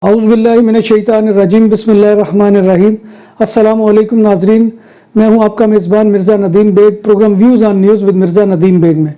اعوذ باللہ من الشیطان الرجیم بسم اللہ الرحمن الرحیم۔ السلام علیکم ناظرین، میں ہوں آپ کا میزبان Mirza Nadeem Baig, programme views on news with Mirza Nadeem Baig میں۔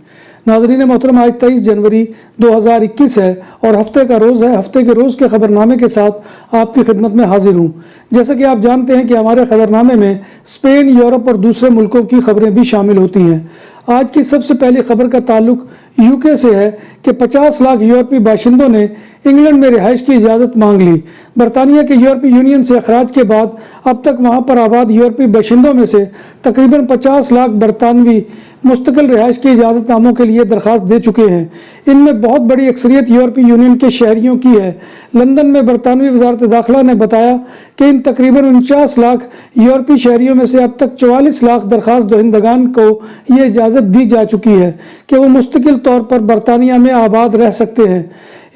ناظرین محترم، آج 23 جنوری 2021 ہے اور ہفتے کا روز ہے۔ ہفتے کے روز کے خبرنامے کے ساتھ آپ کی خدمت میں حاضر ہوں۔ جیسا کہ آپ جانتے ہیں کہ ہمارے خبرنامے میں اسپین، یورپ اور دوسرے ملکوں کی خبریں بھی شامل ہوتی ہیں۔ آج کی سب سے پہلی خبر کا تعلق UK سے ہے کہ 50 لاکھ یورپی باشندوں نے انگلینڈ میں رہائش کی اجازت مانگ لی۔ برطانیہ کے یورپی یونین سے اخراج کے بعد اب تک وہاں پر آباد یورپی باشندوں میں سے تقریباً 50 لاکھ برطانوی مستقل رہائش کی اجازت ناموں کے لیے درخواست دے چکے ہیں۔ ان میں بہت بڑی اکثریت یورپی یونین کے شہریوں کی ہے۔ لندن میں برطانوی وزارت داخلہ نے بتایا کہ ان تقریباً 49 لاکھ یورپی شہریوں میں سے اب تک 44 لاکھ درخواست دہندگان کو یہ اجازت دی جا چکی ہے کہ وہ مستقل طور پر برطانیہ میں آباد رہ سکتے ہیں۔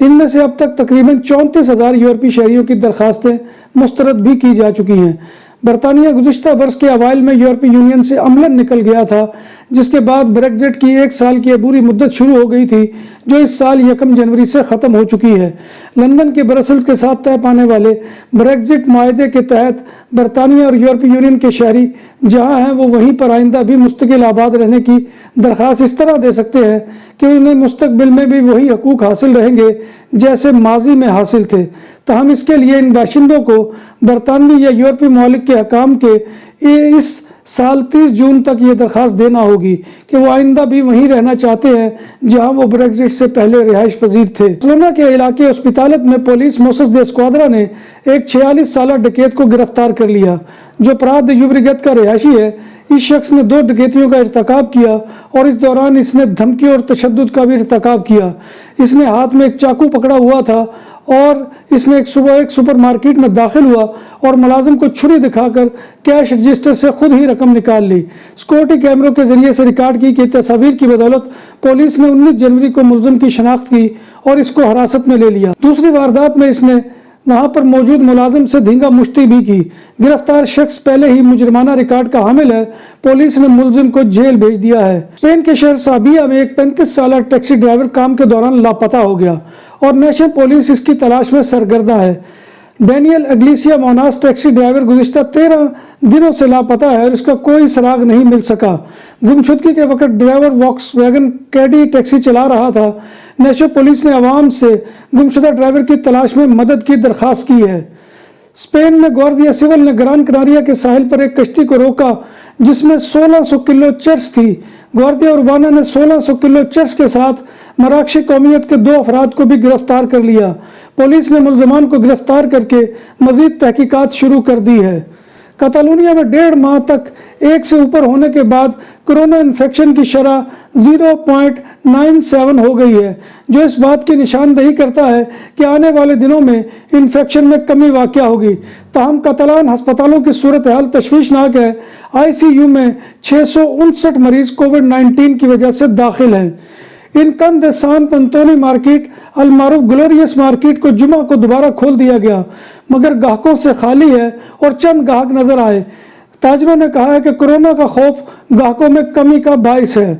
ان میں سے اب تک تقریباً 34,000 یورپی شہریوں کی درخواستیں مسترد بھی کی جا چکی ہیں۔ برطانیہ گزشتہ برس کے اوائل میں یورپی یونین سے عملاً نکل گیا تھا، جس کے بعد بریگزٹ کی 1 سال کی عبوری مدت شروع ہو گئی تھی، جو اس سال 1 جنوری سے ختم ہو چکی ہے۔ لندن کے برسلز کے ساتھ طے پانے والے بریگزٹ معاہدے کے تحت برطانیہ اور یورپی یونین کے شہری جہاں ہیں وہ وہیں پر آئندہ بھی مستقل آباد رہنے کی درخواست اس طرح دے سکتے ہیں کہ انہیں مستقبل میں بھی وہی حقوق حاصل رہیں گے جیسے ماضی میں حاصل تھے۔ تاہم اس کے لیے ان باشندوں کو برطانوی یا یورپی ممالک کے حکام کے اس سال 30 جون تک یہ درخواست دینا ہوگی کہ وہ آئندہ بھی وہیں رہنا چاہتے ہیں جہاں وہ بریگزٹ سے پہلے رہائش پذیر تھے۔ بارسلونا کے علاقے اسپتالت میں پولیس موسس دے اسکوادرا نے ایک 46 سالہ ڈکیت کو گرفتار کر لیا جو پرات دے یوبریگت کا رہائشی ہے۔ اس شخص نے 2 ڈکیتیوں کا ارتکاب کیا اور اس دوران اس نے دھمکی اور تشدد کا بھی ارتکاب کیا۔ اس نے ہاتھ میں ایک چاقو پکڑا ہوا تھا اور اس نے ایک سپر مارکیٹ میں داخل ہوا اور ملازم کو چھری دکھا کر کیش رجسٹر سے خود ہی رقم نکال لی۔ سیکورٹی کیمروں کے ذریعے سے ریکارڈ کی گئی تصاویر کی بدولت پولیس نے 19 جنوری کو ملزم کی شناخت کی اور اس کو حراست میں لے لیا۔ دوسری واردات میں اس نے وہاں پر موجود ملازم سے دھینگا مشتی بھی کی۔ گرفتار شخص پہلے ہی مجرمانہ ریکارڈ کا حامل ہے۔ پولیس نے ملزم کو جیل بھیج دیا ہے۔ اسپین کے شہر سابیہ میں ایک 35 سالہ ٹیکسی ڈرائیور کام کے دوران لاپتہ ہو گیا اور نیشنل پولیس اس کی تلاش میں سرگرداں ہے۔ ڈینیل اگلیسیا موناس ٹیکسی ڈرائیور گزشتہ 13 دنوں سے لاپتہ ہے اور اس کا کوئی سراغ نہیں مل سکا۔ گمشدگی کے وقت ڈرائیور واکس ویگن کیڈی ٹیکسی چلا رہا تھا۔ نیشنل پولیس نے عوام سے گمشدہ ڈرائیور کی تلاش میں مدد کی درخواست کی ہے۔ اسپین میں گواردیا سول نے گران کناریا کے ساحل پر ایک کشتی کو روکا جس میں 1600 کلو چرس تھی۔ گواردیا اربانا نے 1600 کلو چرس کے ساتھ مراکشی قومیت کے 2 افراد کو بھی گرفتار کر لیا۔ پولیس نے ملزمان کو گرفتار کر کے مزید تحقیقات شروع کر دی ہے۔ کتالونیا میں 1.5 ماہ تک 1 سے اوپر ہونے کے بعد کرونا انفیکشن کی شرح 0.97 ہو گئی ہے، جو اس بات کی نشاندہی کرتا ہے کہ آنے والے دنوں میں انفیکشن میں کمی واقع ہوگی۔ تاہم کاتالان ہسپتالوں کی صورتحال تشویشناک ہے۔ ICU میں 659 مریض کووڈ-19 کی وجہ سے داخل ہیں۔ ان کن دے سانت انتونی مارکیٹ المعروف گلوریس مارکیٹ کو جمعہ کو دوبارہ کھول دیا گیا، مگر گاہکوں سے خالی ہے اور چند گاہک نظر آئے۔ تاجروں نے کہا ہے کہ کورونا کا خوف گاہکوں میں کمی کا باعث ہے۔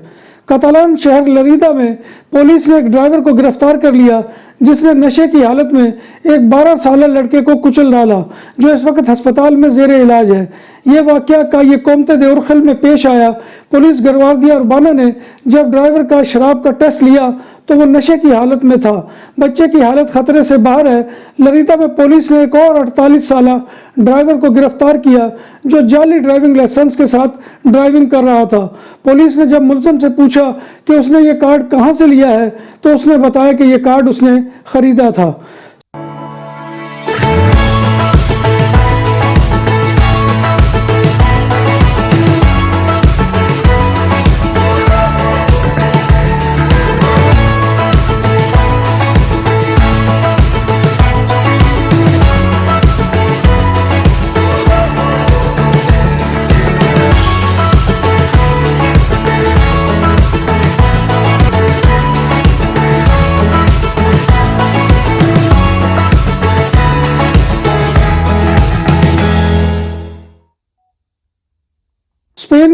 کاتالان شہر لریدا میں پولیس نے ایک ڈرائیور کو گرفتار کر لیا جس نے نشے کی حالت میں ایک 12 سالہ لڑکے کو کچل ڈالا جو اس وقت ہسپتال میں زیر علاج ہے۔ یہ واقعہ یہ کومتے دے اورخل میں پیش آیا۔ پولیس گواردیا اربانا نے جب ڈرائیور کا شراب کا ٹیسٹ لیا تو وہ نشے کی حالت میں تھا۔ بچے کی حالت خطرے سے باہر ہے۔ لریدا میں پولیس نے ایک اور 48 سالہ ڈرائیور کو گرفتار کیا جو جعلی ڈرائیونگ لائسنس کے ساتھ ڈرائیونگ کر رہا تھا۔ پولیس نے جب ملزم سے پوچھا کہ اس نے یہ کارڈ کہاں سے لیا ہے تو اس نے بتایا کہ یہ کارڈ اس نے خریدا تھا۔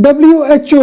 WHO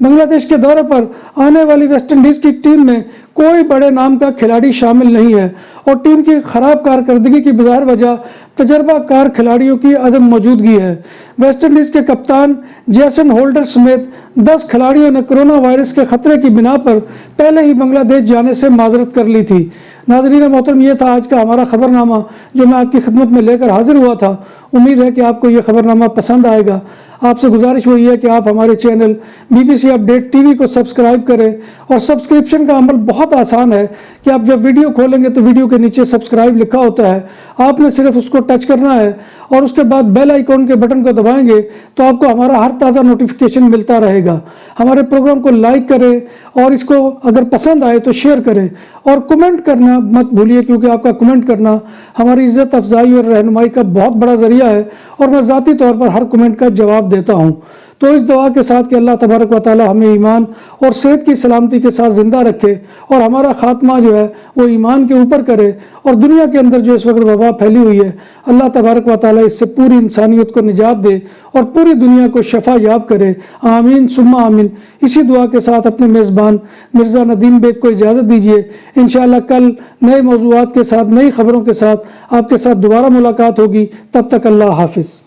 بنگلہ دیش کے دورے پر آنے والی ویسٹ انڈیز کی ٹیم میں کوئی بڑے نام کا کھلاڑی شامل نہیں ہے اور ٹیم کی خراب کارکردگی کی بظاہر وجہ تجربہ کار کھلاڑیوں کی عدم موجودگی ہے۔ ویسٹ انڈیز کے کپتان جیسن ہولڈر سمیت 10 کھلاڑیوں نے کرونا وائرس کے خطرے کی بنا پر پہلے ہی بنگلہ دیش جانے سے معذرت کر لی تھی۔ ناظرین محترم، یہ تھا آج کا ہمارا خبر نامہ جو میں آپ کی خدمت میں لے کر حاضر ہوا تھا۔ امید ہے کہ آپ کو یہ خبر نامہ پسند آئے گا۔ آپ سے گزارش وہی ہے کہ آپ ہمارے channel BBC update T V کو سبسکرائب کریں، اور سبسکرپشن کا عمل بہت آسان ہے کہ آپ جب ویڈیو کھولیں گے تو ویڈیو کے نیچے سبسکرائب لکھا ہوتا ہے، آپ نے صرف اس کو ٹچ کرنا ہے اور اس کے بعد بیل آئیکن کے بٹن کو دبائیں گے تو آپ کو ہمارا ہر تازہ نوٹیفیکیشن ملتا رہے گا۔ ہمارے پروگرام کو لائک کریں اور اس کو اگر پسند آئے تو شیئر کریں، اور کمنٹ کرنا مت بھولیے، کیونکہ آپ کا کمنٹ کرنا ہماری عزت افزائی اور رہنمائی کا بہت بڑا ذریعہ ہے، اور میں ذاتی طور پر ہر کمنٹ کا جواب دیتا ہوں۔ تو اس دعا کے ساتھ کہ اللہ تبارک و تعالی ہمیں ایمان اور صحت کی سلامتی کے ساتھ زندہ رکھے، اور ہمارا خاتمہ جو ہے وہ ایمان کے اوپر کرے، اور دنیا کے اندر جو اس وقت وبا پھیلی ہوئی ہے اللہ تبارک و تعالی اس سے پوری انسانیت کو نجات دے اور پوری دنیا کو شفا یاب کرے، آمین ثم آمین۔ اسی دعا کے ساتھ اپنے میزبان مرزا ندیم بیگ کو اجازت دیجیے۔ انشاءاللہ کل نئے موضوعات کے ساتھ، نئی خبروں کے ساتھ آپ کے ساتھ دوبارہ ملاقات ہوگی۔ تب تک اللہ حافظ۔